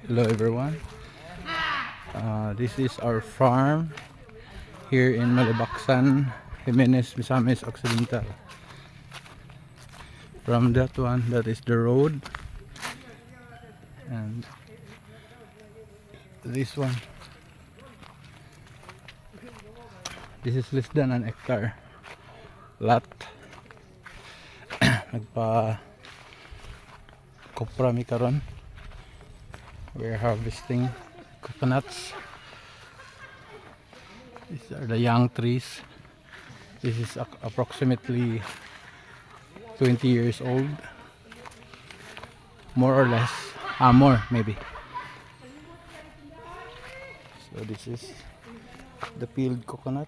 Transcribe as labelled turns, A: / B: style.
A: Hello everyone. This is our farm here in Malibaksan, Jimenez, Misamis Occidental. From that one, that is the road, and this one, this is less than an hectare lot. Nagpa kopra mi karon. We're harvesting coconuts. These are the young trees. This is approximately 20 years old, more or less. More maybe. So this is the peeled coconut.